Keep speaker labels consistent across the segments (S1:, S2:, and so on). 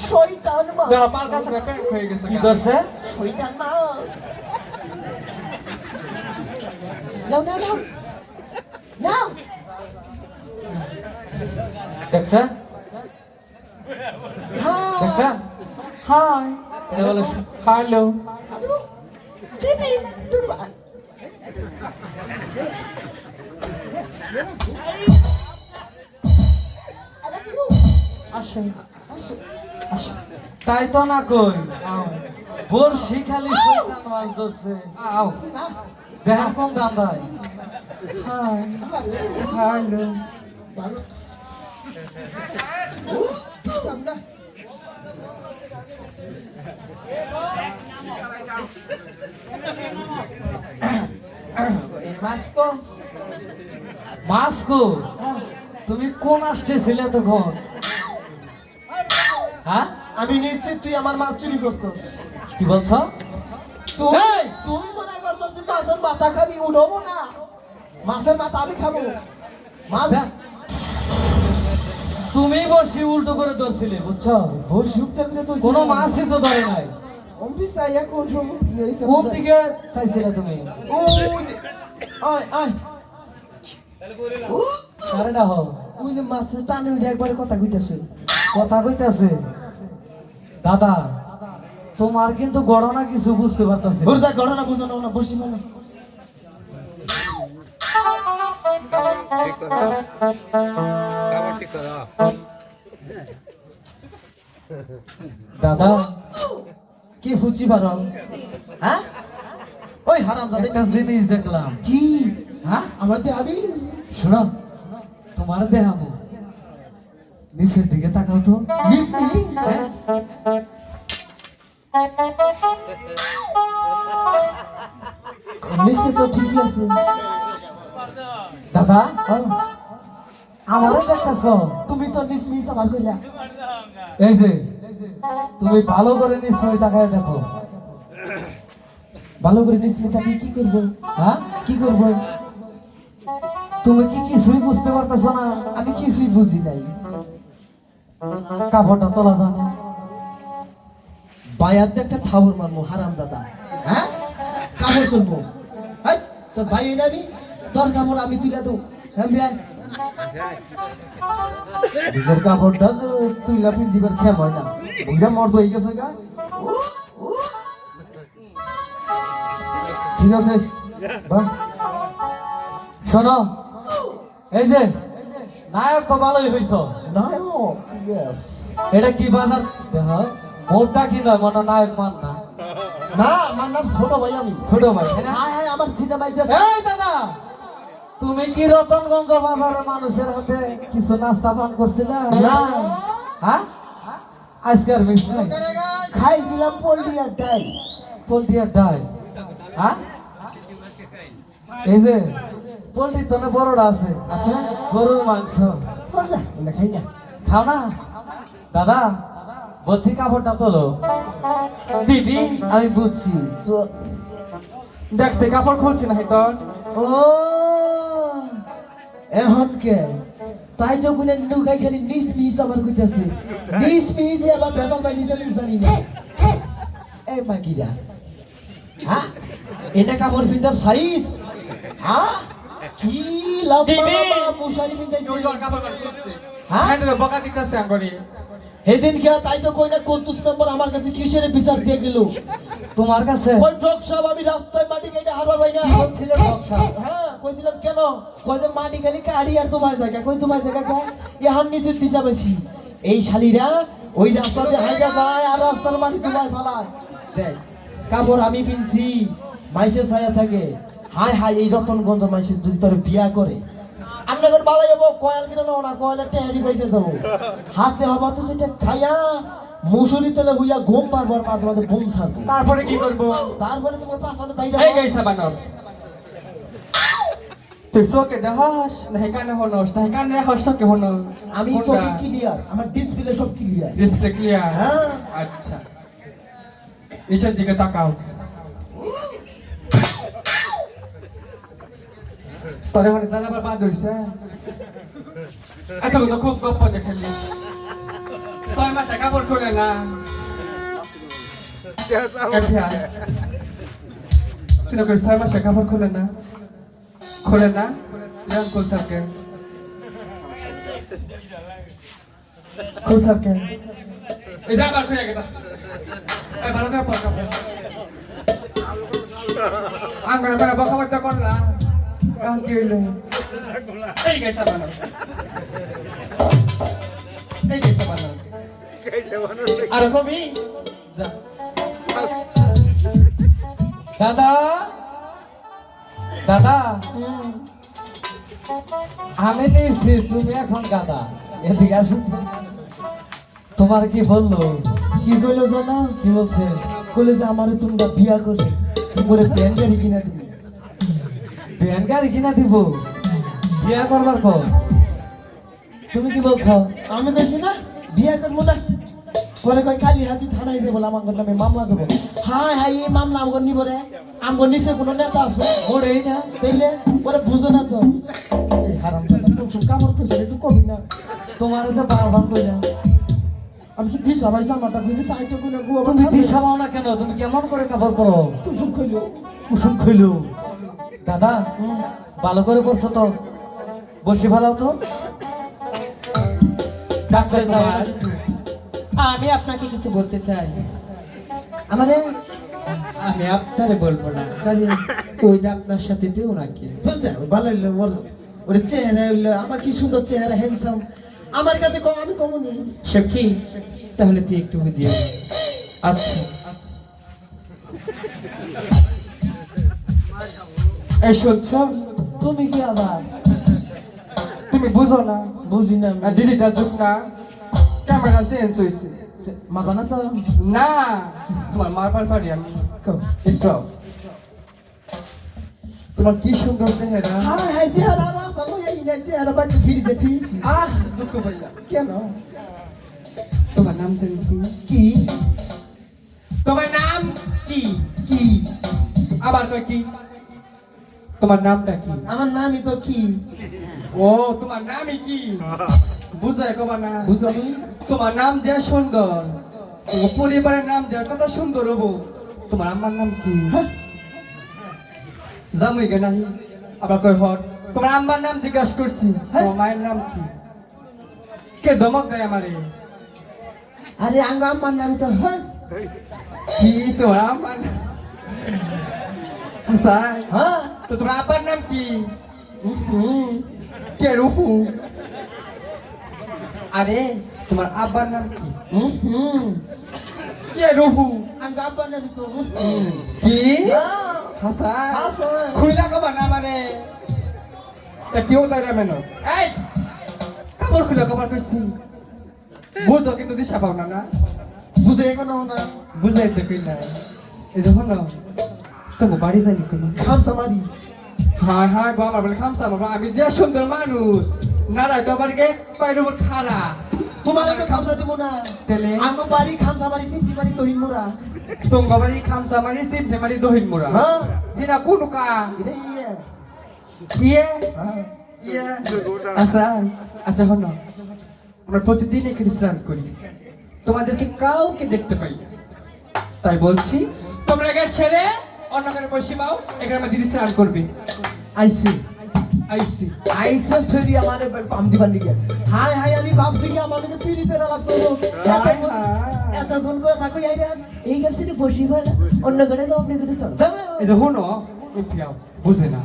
S1: শয়তান মাছ
S2: দেহ পার কাছে প্যাক হয়ে গেছে
S3: কি করছে?
S1: শয়তান মাছ নাও নাও নাও নাও
S3: দেখছে? দেখছে?
S1: হাই
S3: এটা বলে
S2: হ্যালো
S1: দিদি দুর্বা আসেন আসেন আসেন
S3: তাই তো না কই বলছি খালি শয়তান মাছ ধরছে
S2: আও
S3: দেখেন কোন দান্দায়
S2: হাই হ্যালো
S1: ভালো আমরা মাস্কো
S3: মাস্কো তুমি কোন আসতেছিলে তখন? হ্যাঁ
S1: আমি নিশ্চিত তুই আমার মাছ চুরি করছস
S3: কি বলছো?
S1: তুই তুই মনে করছস তুই মাছের মাথা খাবি উঠবো না মাছের মাথা আমি খাবো মাছ
S3: তুমি বসি উল্টো করে ধরছিলে বুঝছো?
S1: বসি উঠতে করে তো
S3: কোনো মাছই তো ধরে নাই।
S1: অম্পি সাইয়া কোন সময় রইছে
S3: কোন দিকে চাইছিলে তুমি?
S1: আয় আয়
S3: আরেটা হও
S1: ওই যে মাছের টানে উঠে একবার কথা কইতাছে
S3: কথা কইতাছে দাদা তোমার কিন্তু গড়না কিছু বুঝতে পারতাছি
S1: বুঝা ঘটনা বুঝানো না বসি বলো
S3: দাদা
S1: কি ফুচি পারো হ্যাঁ ওই হারাম দাদা
S3: একটা জিনিস দেখলাম।
S1: কি
S3: হ্যাঁ
S1: আমার দেহাবি
S3: শোনো তোমার দেখাবো নিচের দিকে তাকাও তো।
S1: মিসমি
S3: হ্যাঁ?
S1: নিশ্চয় তো ঠিকই আছে
S3: দাদা
S1: ও,
S3: আমারও দেখতেছ?
S1: তুমি তো নিসমিস আমার কইলা
S3: এই যে তুমি ভালো করে নিশ্চয়ই তাকায় দেখো।
S1: ভালো করে নিসমিটাকে কি করব
S3: হ্যাঁ
S1: কি করব
S3: তুমি কি কিছুই বুঝতে পারতেছ না?
S1: আমি কিছুই বুঝি নাই
S3: কাপড়টা তোলা জানে
S1: বায়াত একটা থাবর মারমু হারাম দাদা হ্যাঁ কাপড় তুলবো হ্যাঁ তো ভাই না আমি তোর কাপড় আমি তুলে দেবো হ্যাঁ ভাই নিজের কাপড়টা তুইলা ফির দিবার খেম হয় না বুঝা মর্দ হয়ে গেছে গা ঠিক আছে বাহ
S3: শোনো এই যে নায়ক তো ভালোই হইছ।
S1: নায়ক ইয়েস
S3: এটা কি বাজার দেখা মোটটা কি নয় মনে নায়ক মান না
S1: না আমার নাম ছোট ভাই আমি
S3: ছোট ভাই তাই না?
S1: হায় হায় আমার সিনেমা যাচ্ছে
S3: এই দাদা তুমি কি রতনগঞ্জ বাজারের মানুষের হাতে কিছু নাস্তা পান করছিলে?
S1: না
S3: হ্যাঁ আজকের মিস নাই
S1: খাইছিলাম পোল্ট্রি আর ডাই
S3: পোলট্রি আর ডাল। হ্যাঁ এই যে পোলট্রি তো না বড়টা আছে
S1: আচ্ছা
S3: গরুর মাংস
S1: না খাই না
S3: খাও না দাদা বলছি কাপড়টা তোলো।
S2: দিদি
S1: আমি বুঝছি তো
S2: দেখতে কাপড় খুলছি না তোর
S1: ও এখন কে তাই তো কোনে নুকাই খালি নিস মিস আমার কইতাছে নিস মিস আবার ভেজাল পাইছিস আমি জানি না এই মাগিরা হ্যাঁ এটা কাপড় পিন্দার সাইজ হ্যাঁ কি লম্বা
S2: দিদি!
S1: লম্বা মুশারি পিন্দাইছে
S2: কাপড় খুলছে
S1: হ্যাঁ?
S2: হ্যাঁ বকা দিতেছে আঙ্গনি
S1: সেদিন কে তাই তো কই না কতুস মেম্বার আমার কাছে কিসের বিচার দিয়ে গেল
S3: তোমার কাছে
S1: ওই ড্রগ সব আমি রাস্তায় মাটি কেটে হারবার পাই না
S3: কি বলছিলে বক্সা?
S1: হ্যাঁ কইছিলাম কেন কই যে মাটি খালি কাড়ি আর তোমার জায়গা কই তোমার জায়গা কে এখন নিচে দিশা বেশি এই শালিরা ওই রাস্তা দিয়ে হাইটা যায় আর রাস্তার মাটি তুলায় ফেলায় দেখ কাপড় আমি পিনছি মাইসে ছায়া থাকে হাই হাই এই রতনগঞ্জ মাইসে যদি তোর বিয়া করে আমরা এখন বালা যাবো কয়েল কিনে নেবো না কয়েলের টেহারি পয়সা যাবো হাতে হবা তো যেটা খাইয়া মুসুরি তেলে বুঝা ঘুম পারবার মাঝে মাঝে বুম ছাড়বো
S2: তারপরে কি করব
S1: তারপরে তোমার পাশাতে বাইরে
S2: এই গাইসা বানর তুই চোখে দেহস না কানে হনস না কানে হস চোখে হনস
S1: আমি চোখে ক্লিয়ার আমার ডিসপ্লে সব ক্লিয়ার
S2: ডিসপ্লে ক্লিয়ার
S1: হ্যাঁ
S2: আচ্ছা নিচের দিকে তাকাও তোরে হনে জানা আবার বাদ হইছে এত তো খুব গপ্প দেখালি 6 ছয় মাসে কাপড় খোলে না তুই না কইস 6 মাসে কাপড় খোলে না ইয়ান কোলছারকে এই যা বার খুলে গেতা এই ভালো করে পড় কাপড় আঙ্গনে মেলা বকাবটা করলা এখন কি হইলো এই গেছটা বানাও আর কবি যা
S3: দাদা দাদা আমি নিয়েছি তুমি এখন গাদা এদিকে আসুন তোমার কি বললো
S1: কি কইলো জানো?
S3: কি বলছে
S1: কইলো যে আমারে তোমরা বিয়া করে তোমারে প্যান গাড়ি কিনা দিবে।
S3: ভ্যান গাড়ি কিনা দিব বিয়া করবার কর তুমি কি বলছো
S1: আমি কইছি না বিয়া করবো না, পরে কই কালি হাতি থানায় যাবো আমার নামে মামলা দেবো। হাই হাই এই মামলা আমগর নিব রে, আমগর নিচে কোনো নেতা আছে
S3: ওরেই না
S1: তাইলে পরে বুঝো না তো এই হারাম দাদা তুমি কামড় করছে একটু কবি না।
S3: তোমার যে বারবার কইলা
S1: আমি কি দিস সবাই জামাটা খুঁজে তাই তো কোনো গু
S3: তুমি দিশা পাও না কেন তুমি কেমন করে কাপড় পরো
S1: তুমি কইলো
S3: কুসুম খইলো দাদা ভালো করে পড়ছো তো বসে ভালো তো ডাক্তার তোমার
S4: আমি আপনাকে কিছু বলতে চাই।
S1: আমারে
S4: আমি আপনারে বলবো না,
S1: কালি
S4: ওই যে আপনার সাথে যে ওনাকে।
S1: বুঝছে ভালো হইলো ওর চেহারা হইলো আমার কি সুন্দর চেহারা হ্যান্ডসাম আমার কাছে কম আমি কমনি।
S4: সখী তাহলে তুই একটু বুঝিয়ে দে।
S2: আচ্ছা এই শুনছ
S1: তুমি কি আবার
S2: তুমি বুঝো না
S1: বুঝি না আমি।
S2: ডিজিটাল যুগ না ক্যামেরা চেঞ্জ হয়েছে
S1: মাবা না তো
S2: না তোমার মারবার পারি আমি একটু তোমার কি সুন্দর চেহারা
S1: হাই হাই চেহারা রাসা লইয়া ইনা চেহারা বাকি ফিরে যাচ্ছি।
S2: আহ দুঃখ পাইলাম
S1: কেন
S2: তোমার নাম জানি কি?
S1: কি
S2: তোমার নাম কি
S1: কি
S2: আবার কয় কি তোমার নামটা কি
S1: আমার নামই তো কি
S2: ও তোমার নামই কি বুঝায় কবা না
S1: বুঝাবো
S2: তোমার নাম যে সুন্দর ও পরিবারের নাম যে কত সুন্দর হবো তোমার আমার নাম কি জামুই গে নাহি আবার কই হর তোমার আম্মার নাম জিজ্ঞাসা করছি তোমার মায়ের নাম কি কে ধমক দেয় আমারে
S1: আরে আঙ্গ আমার নাম তো হ্যাঁ
S2: কি তোমার আম্মার নাম হাসান
S1: হ্যাঁ
S2: তো তোমার আব্বার নাম কি
S1: হুম
S2: কে রুহু আরে তোমার আব্বার নাম কি
S1: হুম
S2: কে রুহু
S1: আঙ্গ আব্বার নাম তো
S2: কি
S1: হ্যাঁ
S2: হাসান
S1: হাসান।
S2: খুইলা কবা না মানে তা কেউ তাই মেনো এই কাপড় খুলে কবার কইছি বুঝো কিন্তু দিশা পাও না না
S1: বুঝে কোনো না
S2: বুঝাইতে কই না এই যখন না তোমার বাড়ি জানি কোন
S1: খামসা মারি
S2: হ্যাঁ হ্যাঁ গো আমার বলে খামসা আমার আমি যে সুন্দর মানুষ না রাই তো আবার গে পায়ের উপর খাড়া
S1: তোমার তো খামসা দিব না
S2: তেলে
S1: আঙ্গ বাড়ি খামসা মারি সিম্পি মারি তহিন মোরা
S2: তোমার বাড়ি খামসা মারি সিমতে মারি দহিন মুরা
S1: হ্যাঁ
S2: হিনা কোন কা
S1: এটা ইয়ে
S2: ইয়ে
S1: হ্যাঁ
S2: ইয়ে আচ্ছা আচ্ছা হন আমরা প্রতিদিন এখানে স্নান করি তোমাদেরকে কাউকে দেখতে পাই না। তাই বলছি তোমরা এখানে ছেড়ে অন্য কারে বসে পাও এখানে আমার দিদি স্নান করবে
S1: আইসি
S2: আইসি
S1: আইসা ছড়ি আমারে পাম দিবার লিগে হাই হাই আমি ভাবছি কি আমাকে পিরিতে আলাপ করব
S2: হায় হায়।
S1: এতক্ষণ করে থাকো আইরা এই গাছে বসি ফেলা অন্য করে তো আপনি করে চল
S2: এই যে হুনো উঠিয়াও বুঝে না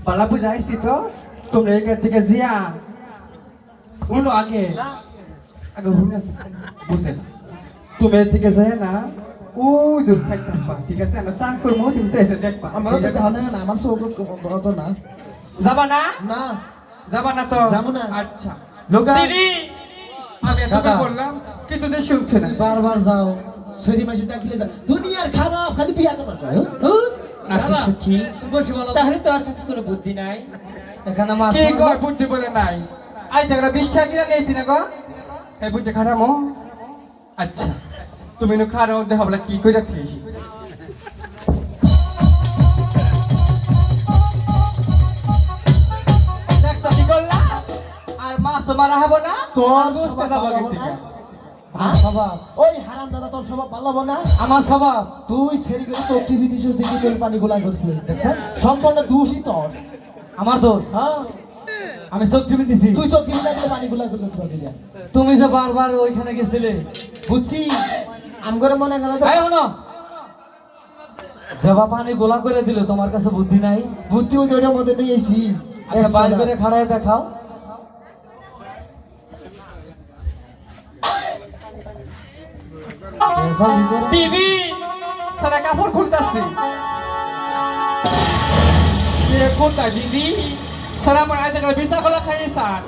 S2: পালা বুঝাইছি তো তোমরা এখান থেকে জিয়া হুনো আগে আগে হুনো বুঝে না তুমি এর থেকে যায় না ওই দূর থাকবা ঠিক আছে আমরা স্নান করবো তুমি চাইছে দেখবা
S1: আমার তো দেখা না না আমার চোখ বড় তো না
S2: যাবা না
S1: না
S2: যাবা না তো
S1: যাবো না।
S2: আচ্ছা
S1: লোকা
S2: দিদি আমি এত
S3: দাদা।
S2: বললাম কিন্তু তুই শুনছে না
S3: বারবার যাও
S1: ছড়ি মাসে ডাকলে যা দুনিয়ার খারাপ খালি বিয়া করবার হয়
S4: আচ্ছা
S3: দাদা,
S4: সখী
S3: বসে ভালো
S4: তাহলে তোর কাছে কোনো বুদ্ধি নাই?
S3: এখানে মাছ
S2: কি কয় বুদ্ধি বলে নাই আই দেখলা 20 টাকা কিনা নিয়েছি না গো এই বুদ্ধি খারামো আচ্ছা তুমি নো খারাও দেহ বলে কি কইরা থেছি দেখছ কি করলা আর মাছ মারা হবো না
S1: তোর
S2: আর গোস্ত
S1: সবার
S2: যাবো
S1: ভালো
S2: কিন্তু
S1: না? হ্যাঁ?
S3: স্বভাব
S1: ওই হারাম দাদা তোর স্বভাব ভালো হবে না
S3: আমার স্বভাব
S1: তুই সেরি করে তোর টিভি দিছিস দেখি তোর পানি গোলা করছে দেখছেন সম্পূর্ণ দোষই তোর
S3: আমার দোষ
S1: হ্যাঁ
S3: আমি চোখ টিপি দিছি
S1: তুই চোখ টিভি লাগলে পানি গোলা করলে তোর দিলে
S3: তুমি যে বারবার ওইখানে গেছিলে
S1: বুঝছি আমগরে মনে গেল তো
S3: এই হলো জবা পানি গোলা করে দিল তোমার কাছে বুদ্ধি নাই
S1: বুদ্ধি ওই ওটার মধ্যে নিয়ে এসি
S3: আচ্ছা বাইর করে খাড়ায় দেখাও
S2: বিবি সারা কাপড় খুলতাছি কে কোথায় বিবি সারা আমার আইতে গেলে বিশা কলা খাই স্যার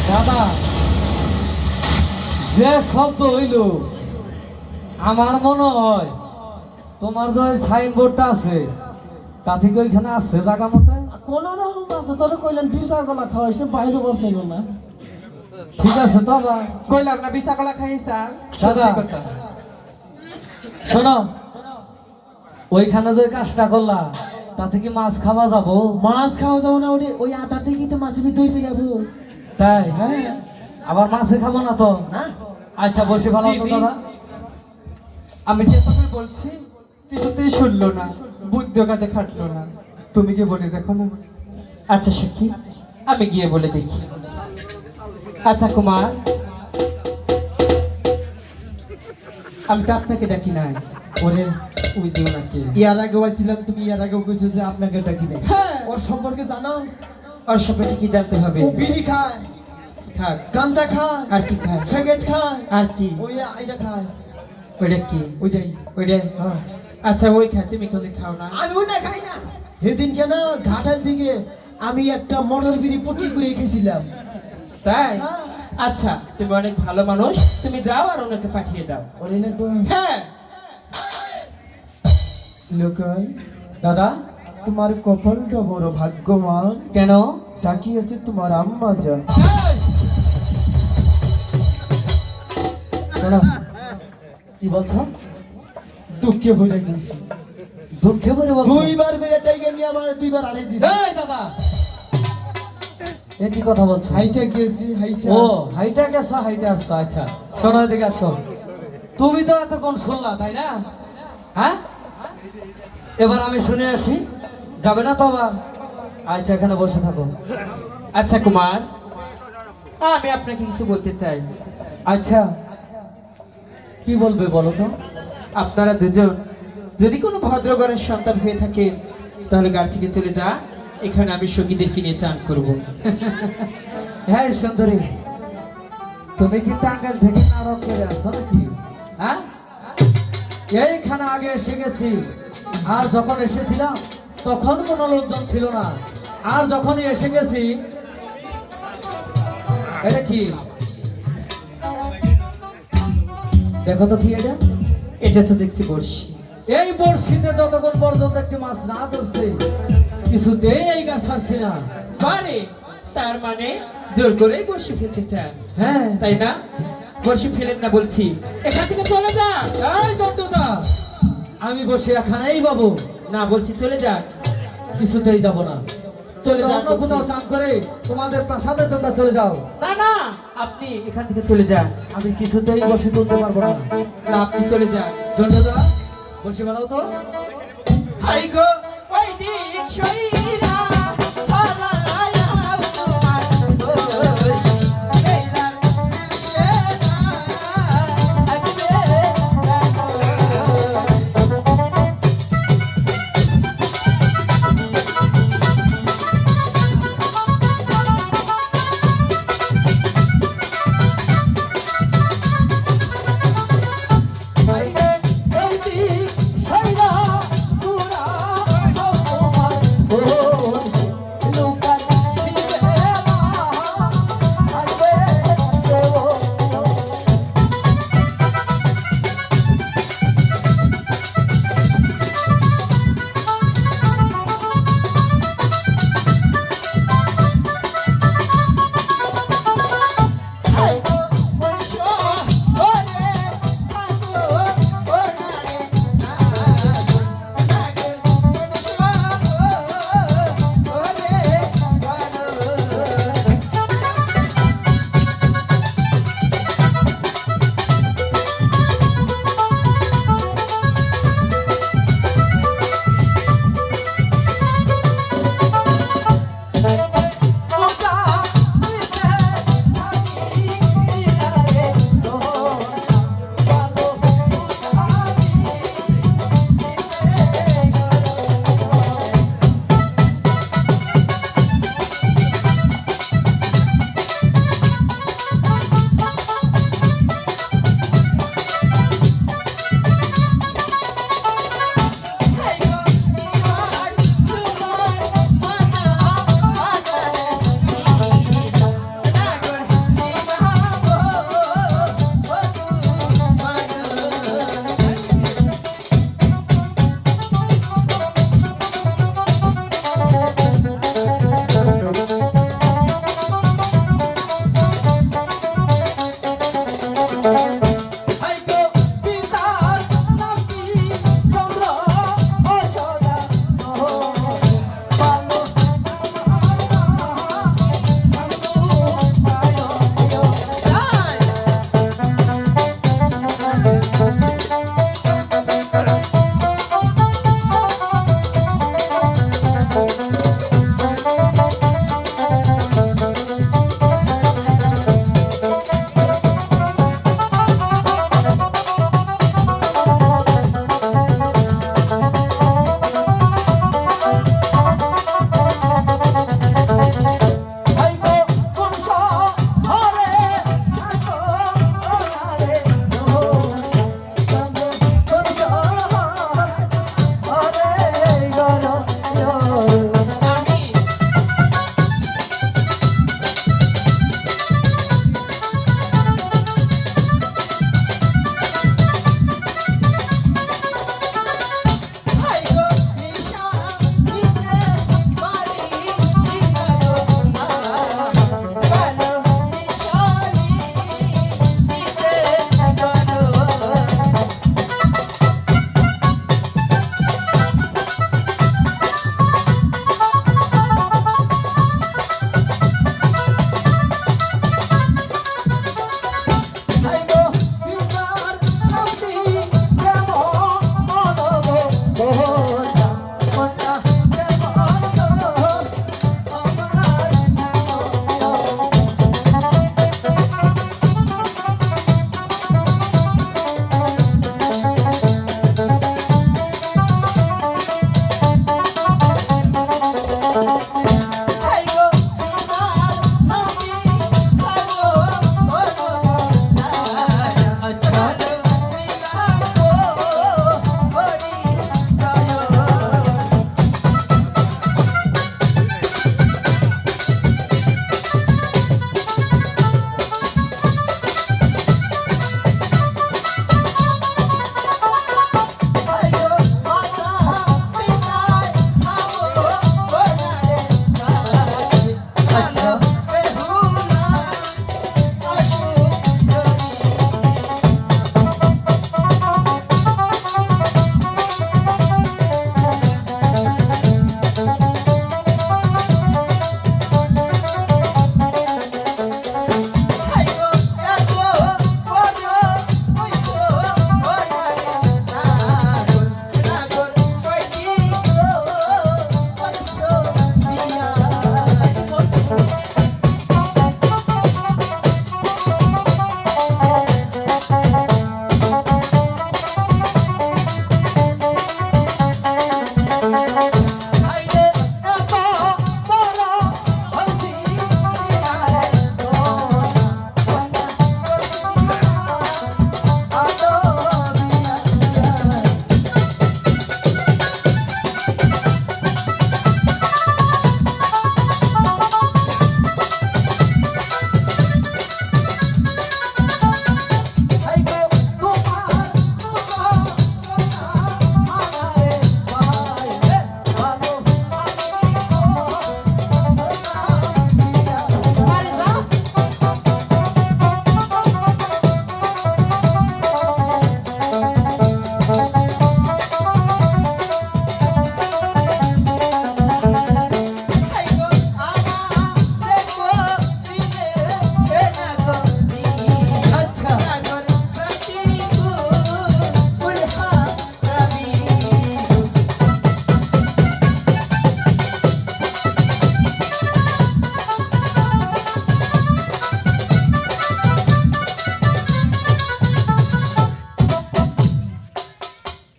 S3: দাদা যে শব্দ হইল আমার মনে হয় তোমার যে সাইনবোর্ডটা আছে তা থেকে ওইখানে আছে জায়গা মতো
S1: কোন রকম আছে তোর কইলেন বিশা গলা খাওয়াইছ বাইরে বসে না
S3: ঠিক আছে তো আবার
S2: কইলাম না বিশা কলা খাই স্যার
S3: দাদা।
S2: সত্যি কথা
S3: শোনো ওইখানে যে কাজটা করলা তাতে কি মাছ খাওয়া যাবো
S1: মাছ খাওয়া যাবো না ওই আদা থেকে তো মাছ ভিতরে ফেলাবো
S3: তাই
S1: হ্যাঁ
S3: আবার মাছে খাবো না তো
S1: না
S3: আচ্ছা বসে ভালো তো
S2: দিদি।
S3: দাদা
S2: আমি যে তোকে বলছি কিছুতেই শুনলো না বুদ্ধি কাছে খাটলো না তুমি কি বলে দেখো না
S4: আচ্ছা সখী আমি গিয়ে বলে দেখি আচ্ছা কুমার আমি তো আপনাকে ডাকি নাই
S1: ওরে
S4: ওই যে ওনাকে
S1: ইয়ার আগে হয়েছিলাম তুমি ইয়ার আগেও কইছো যে আপনাকে ডাকি নাই
S4: হ্যাঁ
S1: ওর সম্পর্কে জানো
S4: ওর সম্পর্কে কি জানতে হবে
S1: ও বিড়ি খায়
S4: থাক
S1: গাঞ্জা খায়
S4: আর কি খায়
S1: সিগারেট খায়
S4: আর কি
S1: ওই এটা খায়
S4: ওইটা কি
S1: ওইটাই
S4: ওইটা
S1: হ্যাঁ
S4: আচ্ছা ওই খায় তুমি কোনদিন খাও না
S1: আমি ওটা খাই না সেদিন কেন ঘাটাল থেকে আমি একটা মটর বিড়ি পুটকি করে খেয়েছিলাম
S4: তাই
S1: হ্যাঁ।
S4: আচ্ছা তুমি অনেক ভালো মানুষ তুমি যাও আর ওনাকে পাঠিয়ে দাও
S1: ওরে না
S4: হ্যাঁ
S1: লোকাল
S3: দাদা
S1: তোমার কপালটা বড় ভাগ্যবান
S3: কেন
S1: ডাকি আছে তোমার আম্মা যান
S3: শোনো কি বলছো
S1: দুঃখে ভরে গেছি
S3: দুঃখে পড়ে বলছো
S1: দুইবার বেড়ে টাইগার নিয়ে আমার দুইবার আড়াই দিছি
S3: এই দাদা এ কি কথা বলছো
S1: হাইটা গেছি হাইটা
S3: ও হাইটা গেছো হাইটা আসছো আচ্ছা শোনো এদিকে আসো তুমি তো এতক্ষণ শুনলা তাই না হ্যাঁ এবার আমি শুনে আসি যাবে না তো আবার আচ্ছা এখানে বসে থাকো
S4: আচ্ছা কুমার আমি আপনাকে কিছু বলতে চাই
S3: আচ্ছা কি বলবে বলো তো
S4: আপনারা দুজন যদি কোনো ভদ্র ঘরের সন্তান হয়ে থাকে তাহলে গাড়ি থেকে চলে যা এখানে আমি সঙ্গীদেরকে নিয়ে চান করব
S3: হ্যাঁ সুন্দরী তুমি কি টাঙ্গাইল থেকে নারক করে আসছো নাকি হ্যাঁ এইখানে আগে এসে গেছি আর যখন এসেছিলাম তখন কোনো লোকজন ছিল না আর যখনই এসে গেছি এটা কি দেখো তো কি এটা
S4: এটা তো দেখছি বর্ষি
S3: এই বর্ষিতে যতক্ষণ পর্যন্ত একটি মাছ না ধরছে কিছুতেই এই গাছ ছাড়ছি না
S4: বারে তার মানে জোর করেই বর্ষি ফেলতে চান
S3: হ্যাঁ
S4: তাই না বর্ষি ফেলেন না বলছি এখান থেকে চলে যা
S3: এই দণ্ডদা আমি বসে এখানেই বাবু
S4: না বলছি চলে যা
S3: কিছুতেই যাব না
S4: চলে যান
S3: অন্য কোথাও
S4: বলছি।
S3: চান করে তোমাদের প্রাসাদে তোমরা চলে যাও
S4: না না আপনি এখান থেকে চলে যান
S3: আমি কিছুতেই বসে তুলতে পারবো না
S4: না আপনি চলে যান
S3: দণ্ডদা বসে বেড়াও তো
S4: হাই গো ওই দিক সইরা পালায়া তোমার বর্ষি এইলা
S3: এই দিক সাইরা পুরা তোমার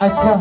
S3: আচ্ছা